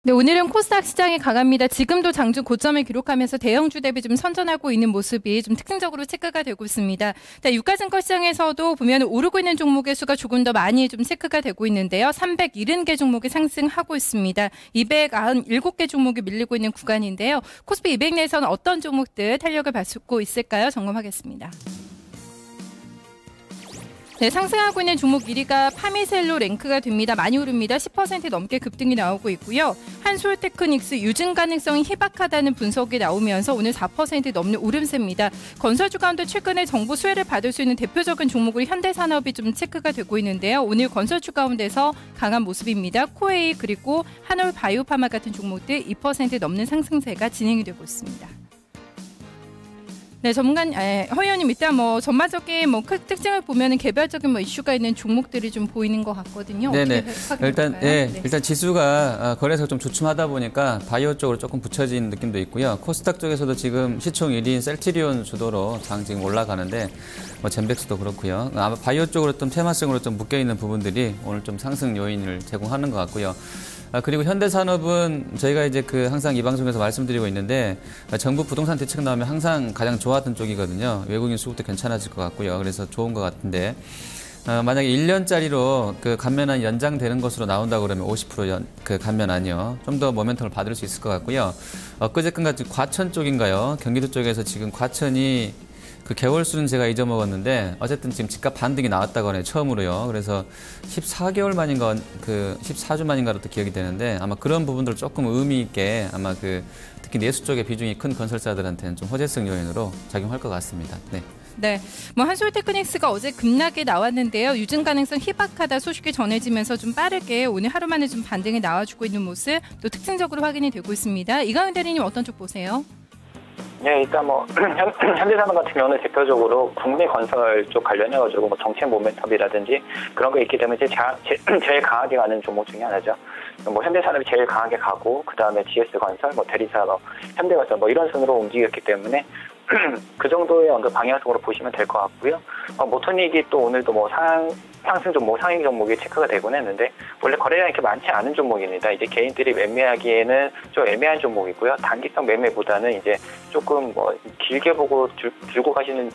네, 오늘은 코스닥 시장이 강합니다. 지금도 장중 고점을 기록하면서 대형주 대비 좀 선전하고 있는 모습이 좀 특징적으로 체크가 되고 있습니다. 네, 유가증권 시장에서도 보면 오르고 있는 종목의 수가 조금 더 많이 좀 체크가 되고 있는데요. 370개 종목이 상승하고 있습니다. 297개 종목이 밀리고 있는 구간인데요. 코스피 200 내에서는 어떤 종목들 탄력을 받고 있을까요? 점검하겠습니다. 네, 상승하고 있는 종목 1위가 파미셀로 랭크가 됩니다. 많이 오릅니다. 10% 넘게 급등이 나오고 있고요. 한솔테크닉스 유증 가능성이 희박하다는 분석이 나오면서 오늘 4% 넘는 오름세입니다. 건설주 가운데 최근에 정부 수혜를 받을 수 있는 대표적인 종목으로 현대산업이 좀 체크가 되고 있는데요. 오늘 건설주 가운데서 강한 모습입니다. 코웨이 그리고 한올바이오파마 같은 종목들 2% 넘는 상승세가 진행이 되고 있습니다. 네, 허 의원님 일단 전반적인 특징을 보면은 개별적인 이슈가 있는 종목들이 좀 보이는 것 같거든요. 네네. 일단 지수가 거래소가 좀 주춤하다 보니까 바이오 쪽으로 조금 붙여진 느낌도 있고요. 코스닥 쪽에서도 지금 시총 1위인 셀트리온 주도로 지금 올라가는데 젠백스도 그렇고요. 아마 바이오 쪽으로 좀 테마성으로 좀 묶여 있는 부분들이 오늘 좀 상승 요인을 제공하는 것 같고요. 그리고 현대산업은 저희가 이제 항상 이 방송에서 말씀드리고 있는데 정부 부동산 대책 나오면 항상 가장 좋았던 쪽이거든요. 외국인 수급도 괜찮아질 것 같고요. 그래서 좋은 것 같은데 만약에 1년짜리로 감면안 연장되는 것으로 나온다 그러면 50% 감면안이요. 좀 더 모멘텀을 받을 수 있을 것 같고요. 엊그제까지 과천 쪽인가요? 경기도 쪽에서 지금 과천이 개월수는 제가 잊어먹었는데 어쨌든 지금 집값 반등이 나왔다고 하네요. 처음으로요. 그래서 14개월 만인가 14주 만인가로 또 기억이 되는데 아마 그런 부분들을 조금 의미 있게 아마 특히 내수 쪽의 비중이 큰 건설사들한테는 좀 호재성 요인으로 작용할 것 같습니다. 네. 네, 한솔테크닉스가 어제 급락에 나왔는데요. 유증 가능성 희박하다 소식이 전해지면서 좀 빠르게 오늘 하루 만에 좀 반등이 나와주고 있는 모습 또 특징적으로 확인이 되고 있습니다. 이강은 대리님 어떤 쪽 보세요? 네, 일단 현대산업 같은 경우는 대표적으로 국내 건설 쪽 관련해가지고 정책 모멘텀이라든지 그런 거 있기 때문에 제일 강하게 가는 종목 중에 하나죠. 현대산업이 제일 강하게 가고 그 다음에 GS건설, 대리산업, 현대건설 이런 순으로 움직였기 때문에 그 정도의 방향성으로 보시면 될 것 같고요. 모토닉이 또 오늘도 상승 종목, 상위 종목이 체크가 되곤 했는데 원래 거래량이 이렇게 많지 않은 종목입니다. 이제 개인들이 매매하기에는 좀 애매한 종목이고요. 단기성 매매보다는 이제 조금 길게 보고 들고 가시는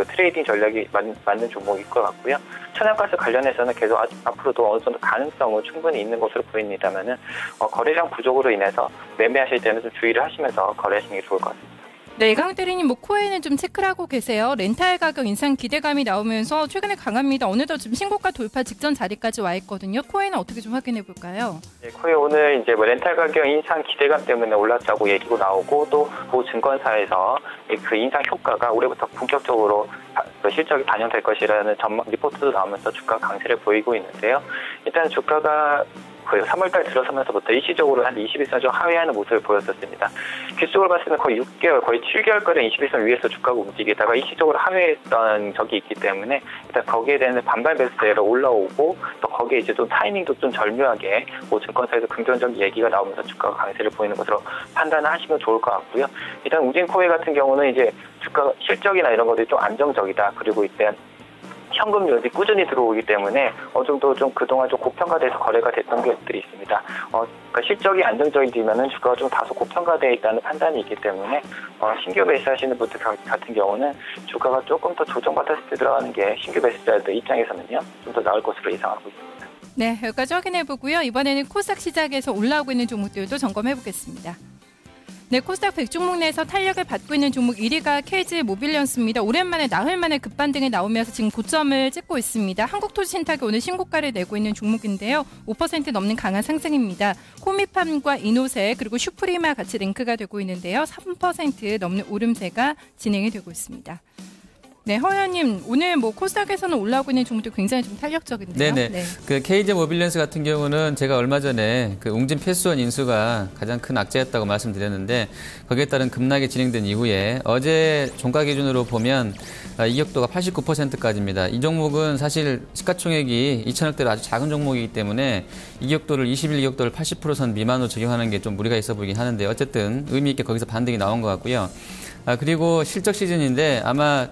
트레이딩 전략이 맞는 종목일 것 같고요. 천연가스 관련해서는 계속 앞으로도 어느 정도 가능성은 충분히 있는 것으로 보입니다만은 거래량 부족으로 인해서 매매하실 때는 좀 주의를 하시면서 거래하시는 게 좋을 것 같습니다. 네, 이강 대리님 코에는 좀 체크를 하고 계세요. 렌탈 가격 인상 기대감이 나오면서 최근에 강합니다. 어느덧 지금 신고가 돌파 직전 자리까지 와 있거든요. 코에는 어떻게 좀 확인해 볼까요? 네, 코에 오늘 이제 렌탈 가격 인상 기대감 때문에 올랐다고 얘기도 나오고 또 증권사에서 그 인상 효과가 올해부터 본격적으로 실적이 반영될 것이라는 전망 리포트도 나오면서 주가 강세를 보이고 있는데요. 일단 주가가 3월달 들어서면서부터 일시적으로 한 21선 좀 하회하는 모습을 보였었습니다. 기술적으로 봤을 때는 거의 6개월, 거의 7개월거리 21선 위에서 주가가 움직이다가 일시적으로 하회했던 적이 있기 때문에 일단 거기에 대한 반발 매수세로 올라오고 또 거기에 이제 좀 타이밍도 좀 절묘하게 증권사에서 긍정적 얘기가 나오면서 주가가 강세를 보이는 것으로 판단을 하시면 좋을 것 같고요. 일단 우진코웨이 같은 경우는 이제 주가 실적이나 이런 것들이 좀 안정적이다. 그리고 이때 현금률이 꾸준히 들어오기 때문에 어느 정도 좀 그동안 좀 고평가돼서 거래가 됐던 것들이 있습니다. 그러니까 실적이 안정적이면은 주가가 좀 다소 고평가되어 있다는 판단이 있기 때문에 신규 매수하시는 분들 같은 경우는 주가가 조금 더 조정받았을 때 들어가는 게 신규 매수자들 입장에서는요 좀 더 나을 것으로 예상하고 있습니다. 네, 여기까지 확인해 보고요. 이번에는 코스닥 시작에서 올라오고 있는 종목들도 점검해 보겠습니다. 네, 코스닥 100종목 내에서 탄력을 받고 있는 종목 1위가 KG 모빌리언스입니다. 오랜만에 나흘 만에 급반등이 나오면서 지금 고점을 찍고 있습니다. 한국토지신탁이 오늘 신고가를 내고 있는 종목인데요. 5% 넘는 강한 상승입니다. 코미팜과 이노세 그리고 슈프리마 같이 랭크가 되고 있는데요. 3% 넘는 오름세가 진행이 되고 있습니다. 네, 허 의원님 오늘 코스닥에서는 올라오고 있는 종목도 굉장히 좀 탄력적인데요. 네네. 네. KG 모빌리언스 같은 경우는 제가 얼마 전에 웅진 패스원 인수가 가장 큰 악재였다고 말씀드렸는데 거기에 따른 급락이 진행된 이후에 어제 종가 기준으로 보면 이격도가 89%까지입니다. 이 종목은 사실 시가총액이 2천억대로 아주 작은 종목이기 때문에 이격도를 21이격도를 80%선 미만으로 적용하는 게 좀 무리가 있어 보이긴 하는데 어쨌든 의미 있게 거기서 반등이 나온 것 같고요. 그리고 실적 시즌인데 아마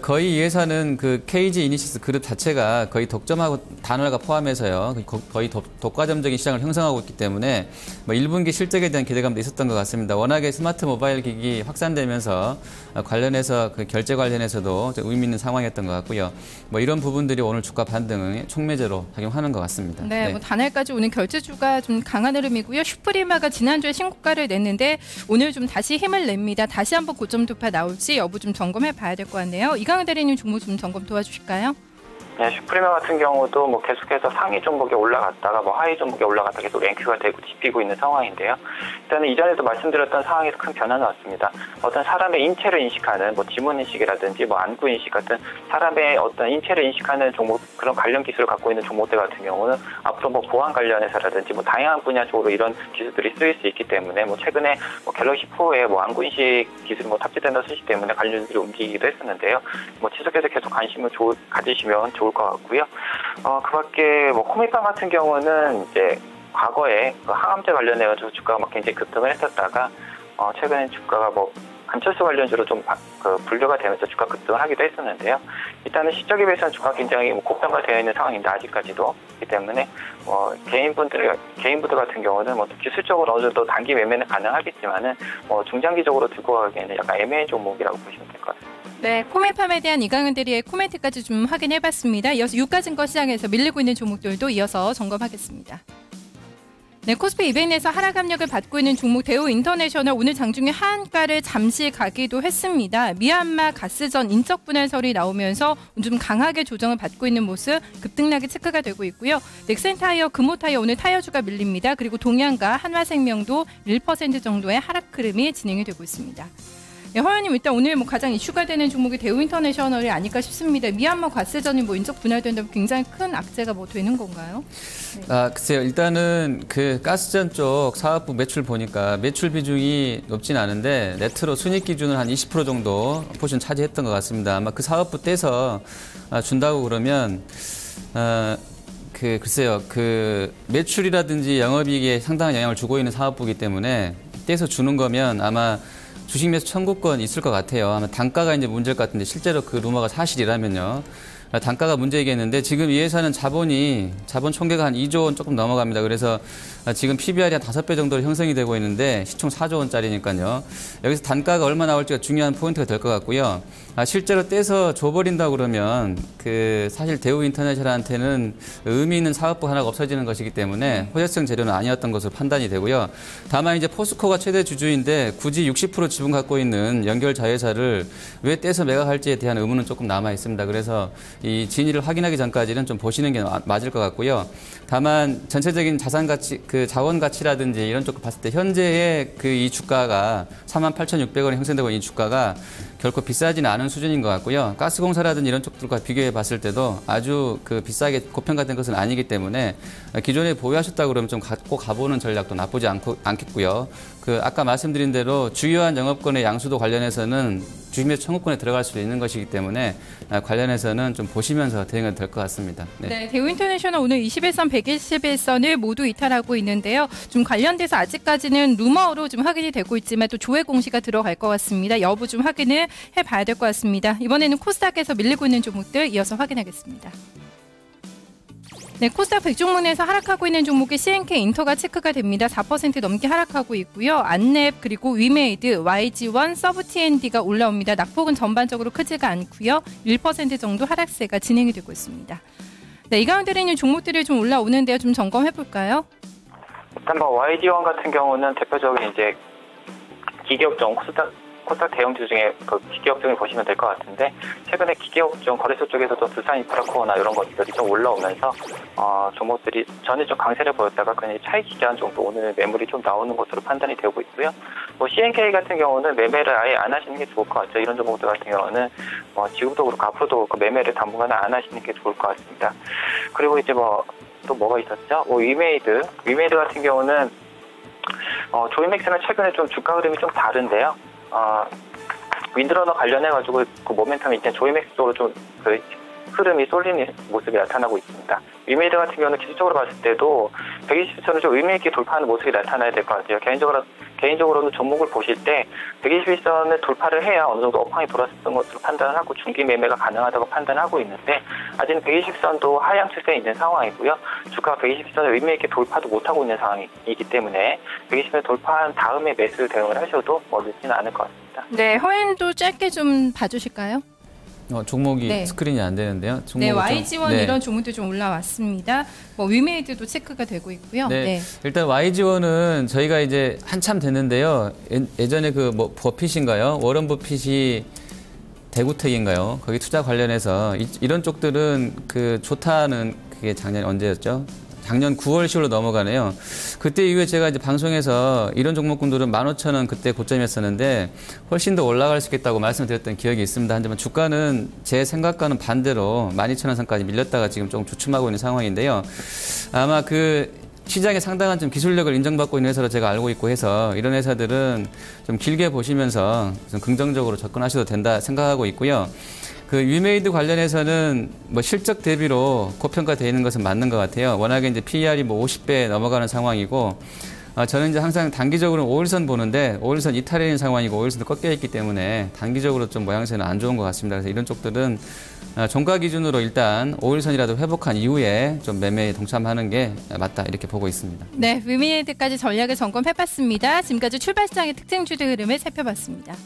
거의 이 회사는 그 KG 이니시스 그룹 자체가 거의 독점하고 단월가 포함해서요. 거의 독과점적인 시장을 형성하고 있기 때문에 뭐 1분기 실적에 대한 기대감도 있었던 것 같습니다. 워낙에 스마트 모바일 기기 확산되면서 관련해서 그 결제 관련해서도 의미 있는 상황이었던 것 같고요. 뭐 이런 부분들이 오늘 주가 반등의 촉매제로 작용하는 것 같습니다. 네, 뭐 단알까지 오늘 결제주가 좀 강한 흐름이고요. 슈프리마가 지난주에 신고가를 냈는데 오늘 좀 다시 힘을 냅니다. 다시 한번 고점 돌파 나올지 여부 좀 점검해 봐야 될 것 같네요. 이강은 대리님 종목 좀 점검 도와주실까요? 네, 슈프리마 같은 경우도 뭐 계속해서 상위 종목에 올라갔다가 뭐 하위 종목에 올라갔다가 계속 랭크가 되고 짚히고 있는 상황인데요. 일단은 이전에도 말씀드렸던 상황에서 큰 변화는 없습니다. 어떤 사람의 인체를 인식하는 뭐 지문 인식이라든지 뭐 안구 인식 같은 사람의 어떤 인체를 인식하는 종목, 그런 관련 기술을 갖고 있는 종목들 같은 경우는 앞으로 뭐 보안 관련해서라든지 뭐 다양한 분야 쪽으로 이런 기술들이 쓰일 수 있기 때문에 뭐 최근에 뭐 갤럭시 4에 뭐 안구 인식 기술이 뭐 탑재된다는 소식 때문에 관련주들이 움직이기도 했었는데요. 뭐 지속해서 계속 관심을 가지시면 좋을 것 같고요. 그 밖에 뭐 코미팜 같은 경우는 이제 과거에 그 항암제 관련해가지고 주가가 막 굉장히 급등을 했었다가 최근에 주가가 뭐 안철수 관련주로 좀 분류가 되면서 주가 급등을 하기도 했었는데요. 일단은 실적에 비해서는 주가 굉장히 뭐 고평가되어 있는 상황인데 아직까지도 그렇기 때문에 개인분들 같은 경우는 뭐 기술적으로 어느 정도 단기 매매는 가능하겠지만은 중장기적으로 들고 가기에는 약간 애매한 종목이라고 보시면 될 것 같습니다. 네, 코멘팜에 대한 이강은 대리의 코멘트까지 좀 확인해봤습니다. 이어서 유가증권 시장에서 밀리고 있는 종목들도 이어서 점검하겠습니다. 네, 코스피 200에서 하락 압력을 받고 있는 종목 대우 인터내셔널 오늘 장중에 하한가를 잠시 가기도 했습니다. 미얀마 가스전 인적 분할설이 나오면서 좀 강하게 조정을 받고 있는 모습 급등락이 체크가 되고 있고요. 넥센타이어, 금호타이어 오늘 타이어주가 밀립니다. 그리고 동양과 한화생명도 1% 정도의 하락 흐름이 진행이 되고 있습니다. 네, 허연님 일단 오늘 뭐 가장 이슈가 되는 종목이 대우 인터내셔널이 아닐까 싶습니다. 미얀마 가스전이 뭐 인적 분할된다면 굉장히 큰 악재가 뭐 되는 건가요? 네. 글쎄요. 일단은 그 가스전 쪽 사업부 매출 보니까 매출 비중이 높진 않은데 네트로 순익 기준을 한 20% 정도 포션 차지했던 것 같습니다. 아마 그 사업부 떼서 준다고 그러면 글쎄요. 그 매출이라든지 영업이익에 상당한 영향을 주고 있는 사업부이기 때문에 떼서 주는 거면 아마 주식 매수 청구권 있을 것 같아요. 아마 단가가 이제 문제일 것 같은데 실제로 그 루머가 사실이라면요. 단가가 문제이겠는데 지금 이 회사는 자본 총계가 한 2조 원 조금 넘어갑니다. 그래서 지금 PBR이 한 5배 정도로 형성이 되고 있는데 시총 4조 원짜리니까요. 여기서 단가가 얼마 나올지가 중요한 포인트가 될 것 같고요. 실제로 떼서 줘버린다 그러면 사실 대우 인터내셔널한테는 의미 있는 사업부 하나가 없어지는 것이기 때문에 호재성 재료는 아니었던 것으로 판단이 되고요. 다만 이제 포스코가 최대 주주인데 굳이 60% 지분 갖고 있는 연결 자회사를 왜 떼서 매각할지에 대한 의문은 조금 남아 있습니다. 그래서 이 진위를 확인하기 전까지는 좀 보시는 게 맞을 것 같고요. 다만 전체적인 자산 가치, 자원 가치라든지 이런 쪽을 봤을 때 현재의 이 주가가 48,600원에 형성되고 있는 이 주가가 결코 비싸지는 않은 수준인 것 같고요. 가스공사라든지 이런 쪽들과 비교해 봤을 때도 아주 비싸게 고평가된 것은 아니기 때문에 기존에 보유하셨다 그러면 좀 갖고 가보는 전략도 나쁘지 않겠고요. 아까 말씀드린 대로 주요한 영업권의 양수도 관련해서는 주식매수 청구권에 들어갈 수도 있는 것이기 때문에 관련해서는 좀 보시면서 대응이 될 것 같습니다. 네, 대우 인터내셔널 오늘 21선, 121선을 모두 이탈하고 있는데요. 좀 관련돼서 아직까지는 루머로 좀 확인이 되고 있지만 또 조회 공시가 들어갈 것 같습니다. 여부 좀 확인을 해봐야 될 것 같습니다. 이번에는 코스닥에서 밀리고 있는 종목들 이어서 확인하겠습니다. 네, 코스닥 100종목에서 하락하고 있는 종목이 CNK 인터가 체크가 됩니다. 4% 넘게 하락하고 있고요. 안랩 그리고 위메이드, YG1, 서브 T&D가 올라옵니다. 낙폭은 전반적으로 크지가 않고요. 1% 정도 하락세가 진행이 되고 있습니다. 네, 이 가운데 있는 종목들이 좀 올라오는데요. 좀 점검해 볼까요? 일단 YG1 같은 경우는 대표적인 이제 기계업종 코스닥 대형주 중에 기계업종을 보시면 될 것 같은데 최근에 기계업종 거래소 쪽에서도 두산 인프라코어나 이런 것들이 좀 올라오면서 종목들이 전에 좀 강세를 보였다가 그냥 차익 기간 정도 오늘 매물이 좀 나오는 것으로 판단이 되고 있고요. CNK 같은 경우는 매매를 아예 안 하시는 게 좋을 것 같죠. 이런 종목들 같은 경우는 지금도 그렇고 앞으로도 매매를 당분간은 안 하시는 게 좋을 것 같습니다. 그리고 이제 또 뭐가 있었죠? 위메이드 같은 경우는 조이맥스는 최근에 좀 주가 흐름이 좀 다른데요. 윈드러너 관련해가지고 그 모멘텀이 이제 조이맥스 쪽으로 좀 흐름이 쏠리는 모습이 나타나고 있습니다. 위메이드 같은 경우는 기술적으로 봤을 때도 120선을 좀 의미 있게 돌파하는 모습이 나타나야 될 것 같아요. 개인적으로 개인적으로는 종목을 보실 때 121선을 돌파를 해야 어느 정도 업황이 돌았었던 것으로 판단하고 중기 매매가 가능하다고 판단하고 있는데 아직은 120선도 하향 추세에 있는 상황이고요. 주가가 120선을 의미 있게 돌파도 못하고 있는 상황이기 때문에 120선 돌파한 다음에 매수 대응을 하셔도 멀지는 않을 것 같습니다. 네, 허엔도 짧게 좀 봐주실까요? 종목이 네. 스크린이 안 되는데요. 네, YG1 이런 종목도 좀 올라왔습니다. 뭐 위메이드도 체크가 되고 있고요. 네. 일단 YG1은 저희가 이제 한참 됐는데요. 예전에 그 뭐 버핏인가요? 워런 버핏이 대구텍인가요? 거기 투자 관련해서 이런 쪽들은 그 좋다는 그게 작년 언제였죠? 작년 9월 10월로 넘어가네요. 그때 이후에 제가 이제 방송에서 이런 종목군들은 15,000원 그때 고점이었었는데 훨씬 더 올라갈 수 있겠다고 말씀드렸던 기억이 있습니다. 하지만 주가는 제 생각과는 반대로 12,000원 선까지 밀렸다가 지금 조금 주춤하고 있는 상황인데요. 아마 그 시장에 상당한 좀 기술력을 인정받고 있는 회사로 제가 알고 있고 해서 이런 회사들은 좀 길게 보시면서 좀 긍정적으로 접근하셔도 된다 생각하고 있고요. 그 위메이드 관련해서는 뭐 실적 대비로 고평가되어 있는 것은 맞는 것 같아요. 워낙에 이제 PER이 뭐 50배 넘어가는 상황이고, 저는 이제 항상 단기적으로는 5일선 보는데 5일선 이탈해있는 상황이고 5일선도 꺾여 있기 때문에 단기적으로 좀 모양새는 안 좋은 것 같습니다. 그래서 이런 쪽들은 종가 기준으로 일단 5일선이라도 회복한 이후에 좀 매매에 동참하는 게 맞다 이렇게 보고 있습니다. 네, 위메이드까지 전략을 점검해봤습니다. 지금까지 출발시장의 특징주들 흐름을 살펴봤습니다.